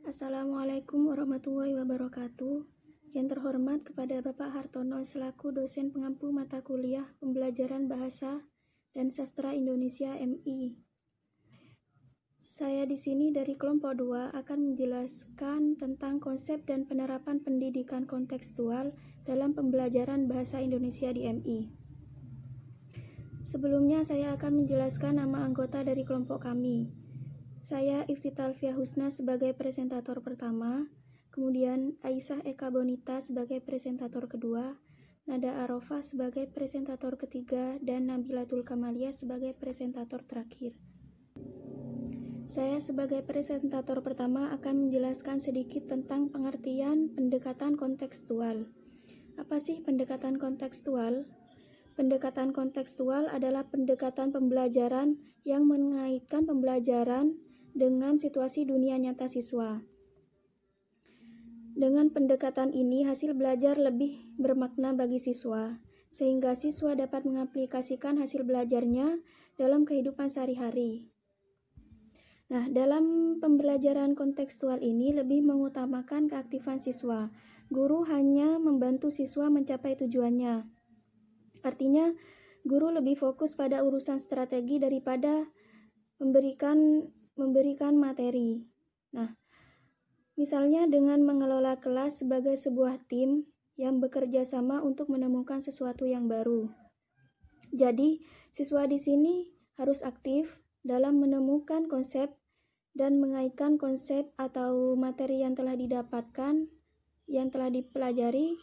Assalamualaikum warahmatullahi wabarakatuh. Yang terhormat kepada Bapak Hartono selaku dosen pengampu mata kuliah Pembelajaran Bahasa dan Sastra Indonesia MI. Saya di sini dari kelompok 2 akan menjelaskan tentang konsep dan penerapan pendidikan kontekstual dalam pembelajaran bahasa Indonesia di MI. Sebelumnya saya akan menjelaskan nama anggota dari kelompok kami. Saya Iftital Fiahusna sebagai presentator pertama, kemudian Aisyah Eka Bonita sebagai presentator kedua, Nada Arofah sebagai presentator ketiga, dan Nabilatul Kamalia sebagai presentator terakhir. Saya sebagai presentator pertama akan menjelaskan sedikit tentang pengertian pendekatan kontekstual. Apa sih pendekatan kontekstual? Pendekatan kontekstual adalah pendekatan pembelajaran yang mengaitkan pembelajaran dengan situasi dunia nyata siswa. Dengan pendekatan ini, hasil belajar lebih bermakna bagi siswa, sehingga siswa dapat mengaplikasikan hasil belajarnya dalam kehidupan sehari-hari. Nah, dalam pembelajaran kontekstual ini lebih mengutamakan keaktifan siswa. Guru hanya membantu siswa mencapai tujuannya. Artinya, guru lebih fokus pada urusan strategi daripada memberikan materi. Nah, misalnya dengan mengelola kelas sebagai sebuah tim yang bekerja sama untuk menemukan sesuatu yang baru. Jadi, siswa di sini harus aktif dalam menemukan konsep dan mengaitkan konsep atau materi yang telah didapatkan, yang telah dipelajari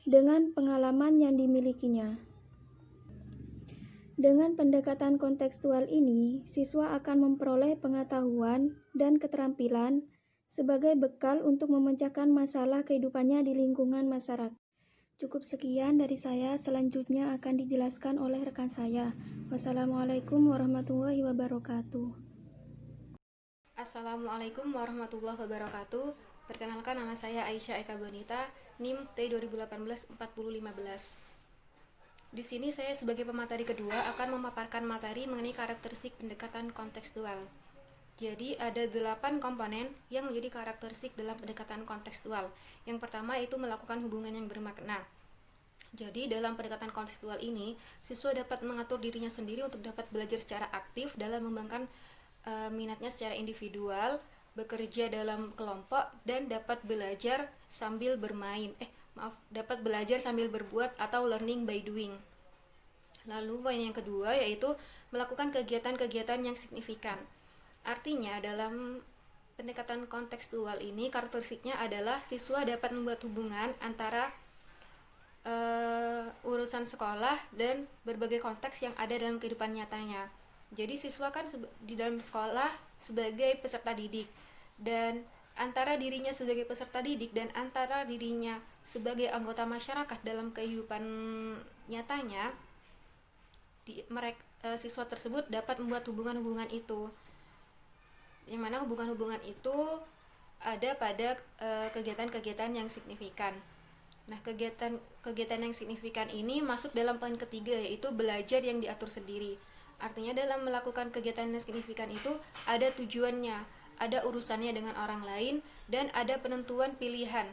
dengan pengalaman yang dimilikinya. Dengan pendekatan kontekstual ini, siswa akan memperoleh pengetahuan dan keterampilan sebagai bekal untuk memecahkan masalah kehidupannya di lingkungan masyarakat. Cukup sekian dari saya, selanjutnya akan dijelaskan oleh rekan saya. Wassalamualaikum warahmatullahi wabarakatuh. Assalamualaikum warahmatullahi wabarakatuh. Perkenalkan, nama saya Aisyah Eka Bonita, NIM T2018-4015. Di sini saya sebagai pemateri kedua akan memaparkan materi mengenai karakteristik pendekatan kontekstual. Jadi ada 8 komponen yang menjadi karakteristik dalam pendekatan kontekstual. Yang pertama itu melakukan hubungan yang bermakna. Jadi dalam pendekatan kontekstual ini, siswa dapat mengatur dirinya sendiri untuk dapat belajar secara aktif dalam mengembangkan minatnya secara individual, bekerja dalam kelompok, dan dapat belajar sambil bermain. Dapat belajar sambil berbuat atau learning by doing. Lalu poin yang kedua yaitu melakukan kegiatan-kegiatan yang signifikan. Artinya dalam pendekatan kontekstual ini karakteristiknya adalah siswa dapat membuat hubungan antara urusan sekolah dan berbagai konteks yang ada dalam kehidupan nyatanya. Jadi siswa kan di dalam sekolah sebagai peserta didik, dan antara dirinya sebagai peserta didik dan antara dirinya sebagai anggota masyarakat dalam kehidupan nyatanya, siswa tersebut dapat membuat hubungan-hubungan itu, yang mana hubungan-hubungan itu ada pada kegiatan-kegiatan yang signifikan. Nah, kegiatan yang signifikan ini masuk dalam poin ketiga, yaitu belajar yang diatur sendiri. Artinya dalam melakukan kegiatan yang signifikan itu ada tujuannya, ada urusannya dengan orang lain, dan ada penentuan pilihan,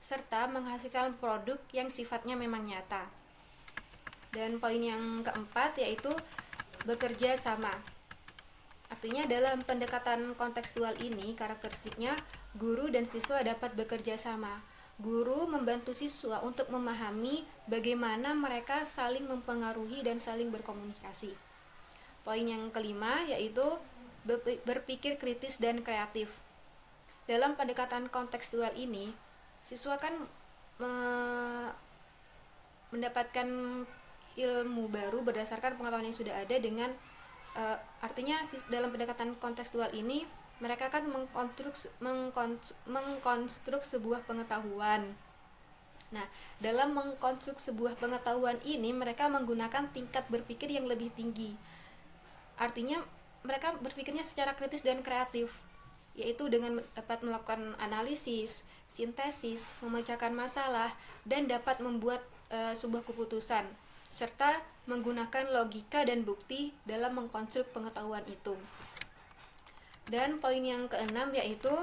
serta menghasilkan produk yang sifatnya memang nyata. Dan poin yang keempat yaitu bekerja sama. Artinya dalam pendekatan kontekstual ini karakteristiknya guru dan siswa dapat bekerja sama. Guru membantu siswa untuk memahami bagaimana mereka saling mempengaruhi dan saling berkomunikasi. Poin yang kelima yaitu berpikir kritis dan kreatif. Dalam pendekatan kontekstual ini, siswa kan mendapatkan ilmu baru berdasarkan pengetahuan yang sudah ada dengan artinya dalam pendekatan kontekstual ini mereka kan mengkonstruk sebuah pengetahuan. Nah, dalam mengkonstruk sebuah pengetahuan ini mereka menggunakan tingkat berpikir yang lebih tinggi. Artinya mereka berpikirnya secara kritis dan kreatif, yaitu dengan dapat melakukan analisis, sintesis, memecahkan masalah, dan dapat membuat sebuah keputusan, serta menggunakan logika dan bukti dalam mengkonstruk pengetahuan itu. Dan poin yang keenam yaitu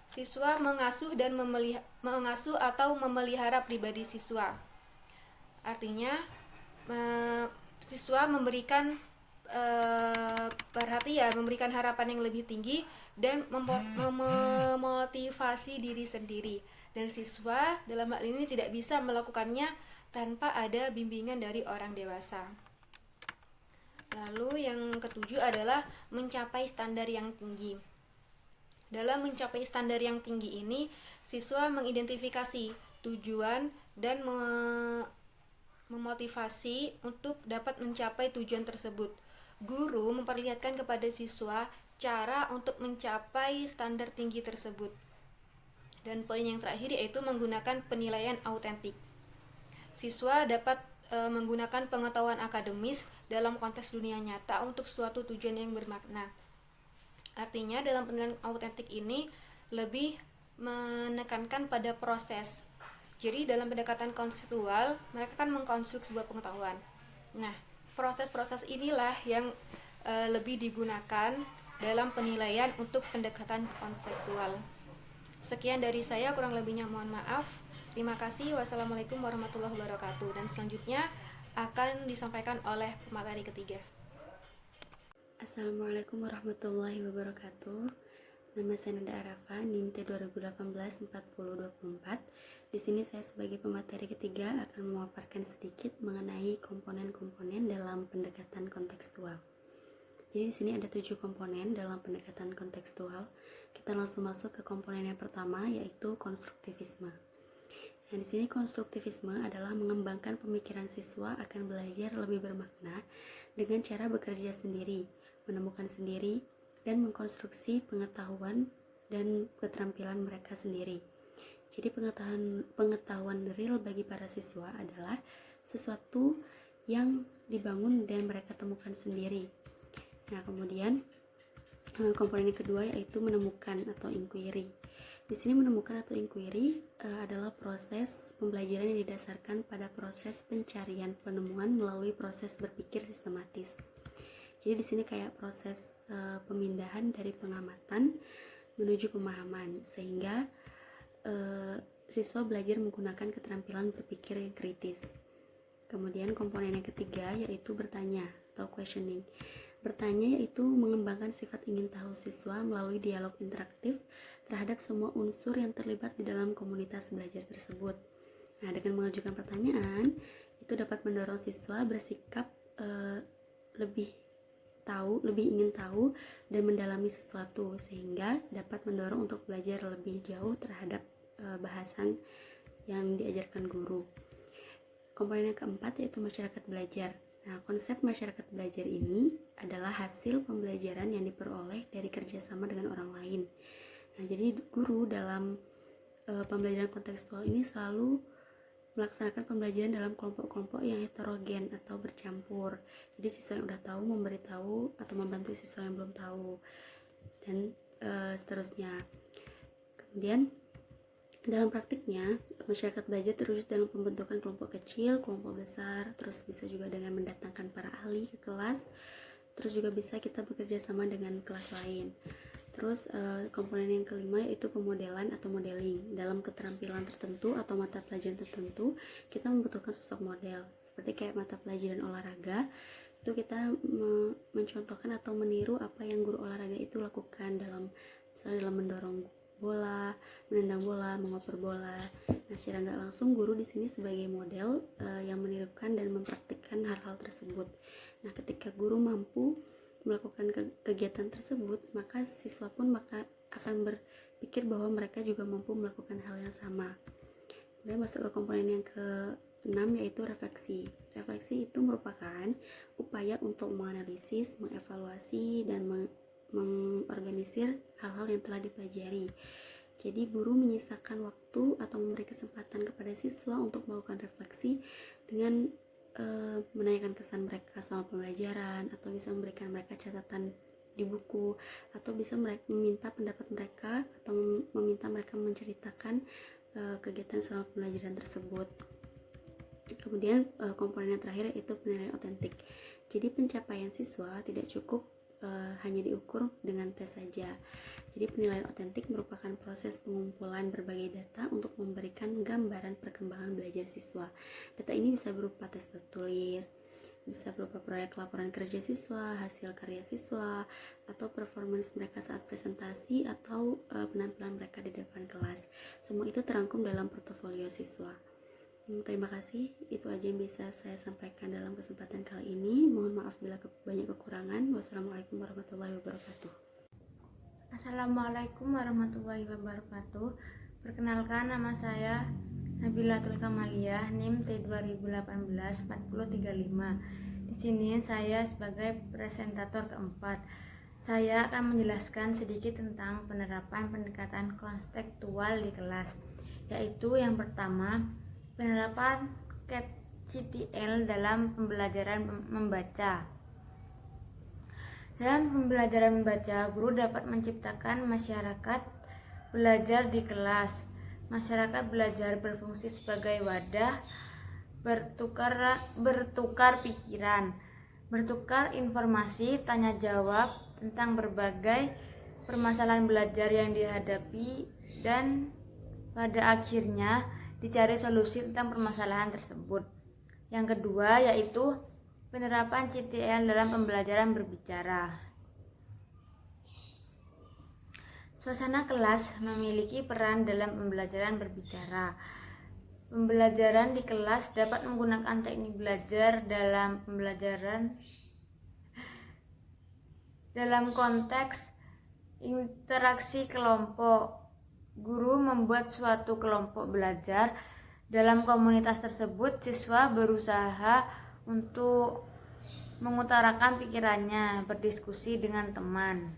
Siswa mengasuh atau memelihara pribadi siswa. Artinya siswa memberikan perhatian, memberikan harapan yang lebih tinggi dan memotivasi diri sendiri. Dan siswa dalam hal ini tidak bisa melakukannya tanpa ada bimbingan dari orang dewasa. Lalu yang ketujuh adalah mencapai standar yang tinggi. Dalam mencapai standar yang tinggi ini, siswa mengidentifikasi tujuan dan memotivasi untuk dapat mencapai tujuan tersebut. Guru memperlihatkan kepada siswa cara untuk mencapai standar tinggi tersebut. Dan poin yang terakhir yaitu menggunakan penilaian autentik. Siswa dapat menggunakan pengetahuan akademis dalam konteks dunia nyata untuk suatu tujuan yang bermakna. Artinya dalam penilaian autentik ini lebih menekankan pada proses. Jadi dalam pendekatan konseptual mereka kan mengkonstruksi sebuah pengetahuan. Nah, proses-proses inilah yang lebih digunakan dalam penilaian untuk pendekatan konseptual. Sekian dari saya, kurang lebihnya mohon maaf. Terima kasih. Wassalamualaikum warahmatullahi wabarakatuh. Dan selanjutnya akan disampaikan oleh pemateri ketiga. Assalamualaikum warahmatullahi wabarakatuh. Nama saya Nada Arafa, NIM T 2018-4024. Di sini saya sebagai pemateri ketiga akan memaparkan sedikit mengenai komponen-komponen dalam pendekatan kontekstual. Jadi di sini ada 7 komponen dalam pendekatan kontekstual. Kita langsung masuk ke komponen yang pertama, yaitu konstruktivisme. Nah, di sini konstruktivisme adalah mengembangkan pemikiran siswa akan belajar lebih bermakna dengan cara bekerja sendiri, menemukan sendiri, dan mengkonstruksi pengetahuan dan keterampilan mereka sendiri. Jadi pengetahuan real bagi para siswa adalah sesuatu yang dibangun dan mereka temukan sendiri. Nah, kemudian komponen yang kedua yaitu menemukan atau inquiry. Di sini menemukan atau inquiry adalah proses pembelajaran yang didasarkan pada proses pencarian penemuan melalui proses berpikir sistematis. Jadi di sini kayak proses pemindahan dari pengamatan menuju pemahaman, sehingga siswa belajar menggunakan keterampilan berpikir yang kritis. Kemudian komponen yang ketiga yaitu bertanya atau questioning. Bertanya yaitu mengembangkan sifat ingin tahu siswa melalui dialog interaktif terhadap semua unsur yang terlibat di dalam komunitas belajar tersebut. Nah, dengan mengajukan pertanyaan, itu dapat mendorong siswa bersikap lebih ingin tahu dan mendalami sesuatu, sehingga dapat mendorong untuk belajar lebih jauh terhadap bahasan yang diajarkan guru. Komponen yang keempat yaitu masyarakat belajar. Nah, konsep masyarakat belajar ini adalah hasil pembelajaran yang diperoleh dari kerjasama dengan orang lain. Nah, jadi guru dalam pembelajaran kontekstual ini selalu melaksanakan pembelajaran dalam kelompok-kelompok yang heterogen atau bercampur. Jadi siswa yang udah tahu memberitahu atau membantu siswa yang belum tahu, dan seterusnya. Kemudian dalam praktiknya, masyarakat belajar terwujud dalam pembentukan kelompok kecil, kelompok besar, terus bisa juga dengan mendatangkan para ahli ke kelas, terus juga bisa kita bekerja sama dengan kelas lain. Terus komponen yang kelima yaitu pemodelan atau modeling. Dalam keterampilan tertentu atau mata pelajaran tertentu, kita membutuhkan sosok model. Seperti kayak mata pelajaran olahraga, itu kita mencontohkan atau meniru apa yang guru olahraga itu lakukan misalnya dalam mendorong bola, menendang bola, mengoper bola. Nah, secara nggak langsung guru di sini sebagai model yang menirukan dan mempraktikkan hal-hal tersebut. Nah, ketika guru mampu melakukan kegiatan tersebut, maka siswa pun akan berpikir bahwa mereka juga mampu melakukan hal yang sama. Kemudian masuk ke komponen yang ke-6 yaitu refleksi. Refleksi itu merupakan upaya untuk menganalisis, mengevaluasi, dan mengorganisir hal-hal yang telah dipelajari. Jadi guru menyisakan waktu atau memberi kesempatan kepada siswa untuk melakukan refleksi dengan menanyakan kesan mereka sama pembelajaran, atau bisa memberikan mereka catatan di buku, atau bisa meminta pendapat mereka atau meminta mereka menceritakan kegiatan selama pembelajaran tersebut. Kemudian komponen yang terakhir yaitu penilaian otentik. Jadi pencapaian siswa tidak cukup hanya diukur dengan tes saja. Jadi penilaian otentik merupakan proses pengumpulan berbagai data untuk memberikan gambaran perkembangan belajar siswa. Data ini bisa berupa tes tertulis, bisa berupa proyek laporan kerja siswa, hasil karya siswa, atau performance mereka saat presentasi, atau penampilan mereka di depan kelas. Semua itu terangkum dalam portofolio siswa. Terima kasih, itu aja yang bisa saya sampaikan dalam kesempatan kali ini. Mohon maaf bila banyak kekurangan. Wassalamualaikum warahmatullahi wabarakatuh. Assalamualaikum warahmatullahi wabarakatuh. Perkenalkan, nama saya Nabilatul Kamaliyah, NIM T2018-4035. Di sini saya sebagai presentator keempat. Saya akan menjelaskan sedikit tentang penerapan pendekatan konstekstual di kelas, yaitu yang pertama, penerapan CTL dalam pembelajaran membaca. Dalam pembelajaran membaca, guru dapat menciptakan masyarakat belajar di kelas. Masyarakat belajar berfungsi sebagai wadah bertukar pikiran, bertukar informasi, tanya jawab tentang berbagai permasalahan belajar yang dihadapi, dan pada akhirnya dicari solusi tentang permasalahan tersebut. Yang kedua yaitu penerapan CTL dalam pembelajaran berbicara. Suasana kelas memiliki peran dalam pembelajaran berbicara. Pembelajaran di kelas dapat menggunakan teknik belajar dalam pembelajaran dalam konteks interaksi kelompok. Guru membuat suatu kelompok belajar. Dalam komunitas tersebut, siswa berusaha untuk mengutarakan pikirannya, berdiskusi dengan teman.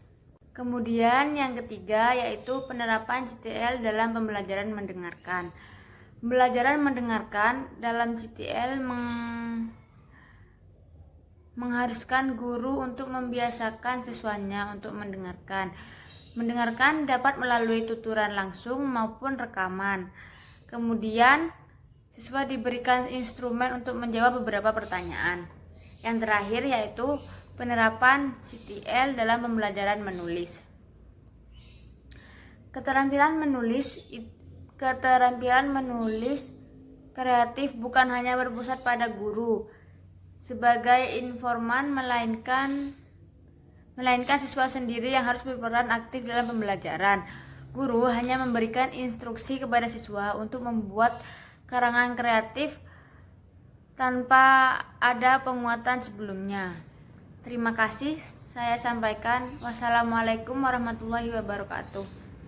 Kemudian yang ketiga yaitu penerapan CTL dalam pembelajaran mendengarkan. Pembelajaran mendengarkan dalam CTL mengharuskan guru untuk membiasakan siswanya untuk mendengarkan. Mendengarkan dapat melalui tuturan langsung maupun rekaman. Kemudian siswa diberikan instrumen untuk menjawab beberapa pertanyaan. Yang terakhir yaitu penerapan CTL dalam pembelajaran menulis. Keterampilan menulis kreatif bukan hanya berpusat pada guru sebagai informan, melainkan siswa sendiri yang harus berperan aktif dalam pembelajaran. Guru hanya memberikan instruksi kepada siswa untuk membuat karangan kreatif tanpa ada penguatan sebelumnya. Terima kasih, saya sampaikan. Wassalamualaikum warahmatullahi wabarakatuh.